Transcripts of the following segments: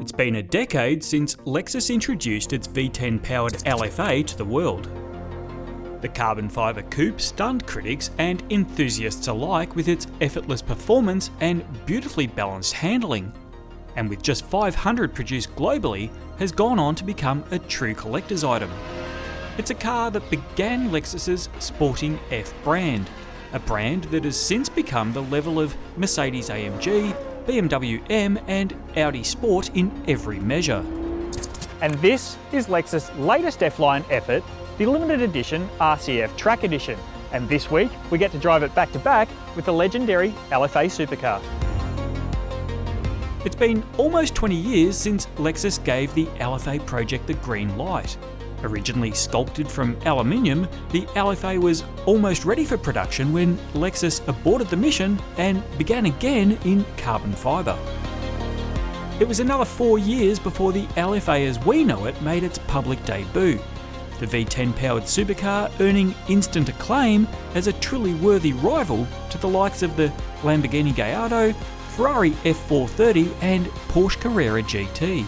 It's been a decade since Lexus introduced its V10-powered LFA to the world. The carbon fibre coupe stunned critics and enthusiasts alike with its effortless performance and beautifully balanced handling, and with just 500 produced globally, has gone on to become a true collector's item. It's a car that began Lexus's sporting F brand, a brand that has since become the level of Mercedes-AMG, BMW M and Audi Sport in every measure. And this is Lexus' latest F-Line effort, the limited edition RCF Track Edition. And this week, we get to drive it back to back with the legendary LFA supercar. It's been almost 20 years since Lexus gave the LFA project the green light. Originally sculpted from aluminium, the LFA was almost ready for production when Lexus aborted the mission and began again in carbon fibre. It was another 4 years before the LFA as we know it made its public debut. The V10-powered supercar earning instant acclaim as a truly worthy rival to the likes of the Lamborghini Gallardo, Ferrari F430 and Porsche Carrera GT.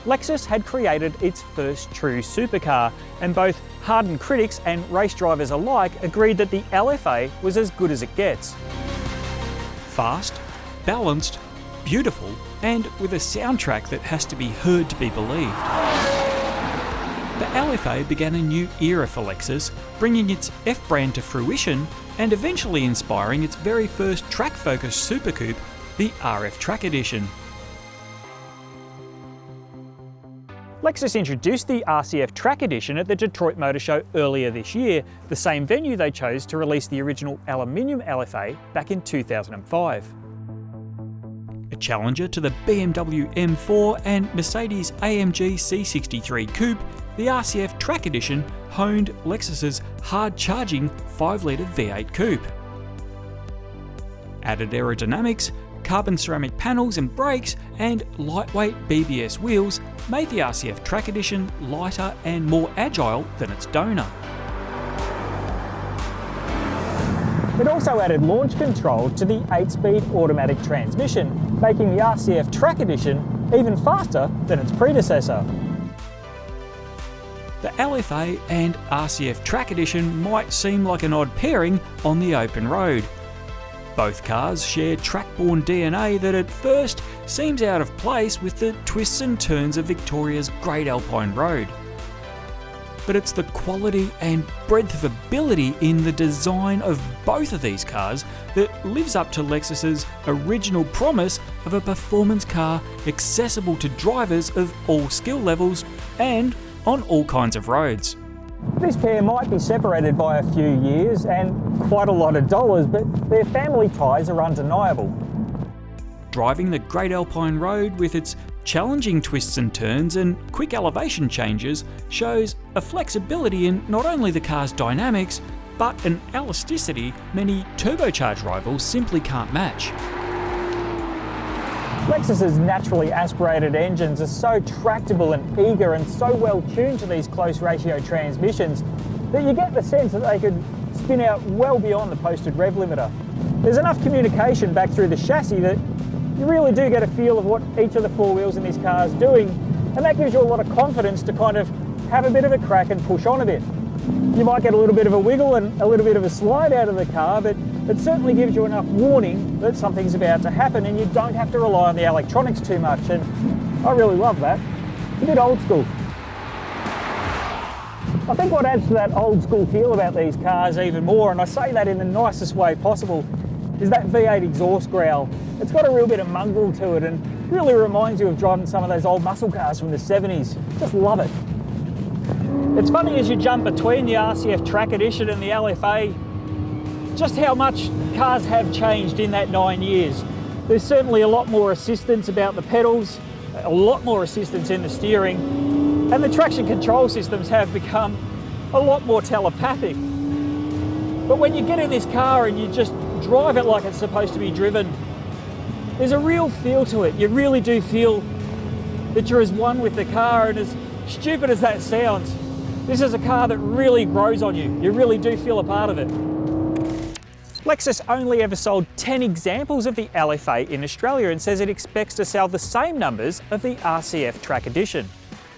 Lexus had created its first true supercar, and both hardened critics and race drivers alike agreed that the LFA was as good as it gets. Fast, balanced, beautiful, and with a soundtrack that has to be heard to be believed. The LFA began a new era for Lexus, bringing its F brand to fruition and eventually inspiring its very first track-focused supercoupe, the RF Track Edition. Lexus introduced the RCF Track Edition at the Detroit Motor Show earlier this year, the same venue they chose to release the original aluminium LFA back in 2005. A challenger to the BMW M4 and Mercedes-AMG C63 Coupe, the RCF Track Edition honed Lexus's hard-charging 5-litre V8 coupe. Added aerodynamics, carbon ceramic panels and brakes, and lightweight BBS wheels made the RCF Track Edition lighter and more agile than its donor. It also added launch control to the 8-speed automatic transmission, making the RCF Track Edition even faster than its predecessor. The LFA and RCF Track Edition might seem like an odd pairing on the open road. Both cars share track-borne DNA that at first seems out of place with the twists and turns of Victoria's Great Alpine Road. But it's the quality and breadth of ability in the design of both of these cars that lives up to Lexus's original promise of a performance car accessible to drivers of all skill levels and on all kinds of roads. This pair might be separated by a few years and quite a lot of dollars, but their family ties are undeniable. Driving the Great Alpine Road with its challenging twists and turns and quick elevation changes shows a flexibility in not only the car's dynamics, but an elasticity many turbocharged rivals simply can't match. Lexus's naturally aspirated engines are so tractable and eager and so well tuned to these close ratio transmissions that you get the sense that they could spin out well beyond the posted rev limiter. There's enough communication back through the chassis that you really do get a feel of what each of the four wheels in this car is doing, and that gives you a lot of confidence to kind of have a bit of a crack and push on a bit. You might get a little bit of a wiggle and a little bit of a slide out of the car, but it certainly gives you enough warning that something's about to happen and you don't have to rely on the electronics too much, and I really love that. It's a bit old school. I think what adds to that old school feel about these cars even more, and I say that in the nicest way possible, is that V8 exhaust growl. It's got a real bit of mongrel to it and really reminds you of driving some of those old muscle cars from the 70s. Just love it. It's funny as you jump between the RCF Track Edition and the LFA, just how much cars have changed in that 9 years. There's certainly a lot more assistance about the pedals, a lot more assistance in the steering, and the traction control systems have become a lot more telepathic. But when you get in this car and you just drive it like it's supposed to be driven, there's a real feel to it. You really do feel that you're as one with the car, and as stupid as that sounds, this is a car that really grows on you. You really do feel a part of it. Lexus only ever sold 10 examples of the LFA in Australia and says it expects to sell the same numbers of the RCF Track Edition.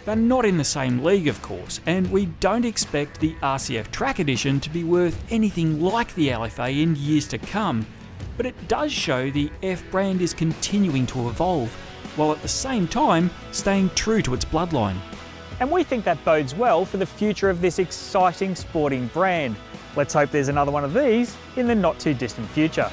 They're not in the same league, of course, and we don't expect the RCF Track Edition to be worth anything like the LFA in years to come, but it does show the F brand is continuing to evolve, while at the same time staying true to its bloodline. And we think that bodes well for the future of this exciting sporting brand. Let's hope there's another one of these in the not too distant future.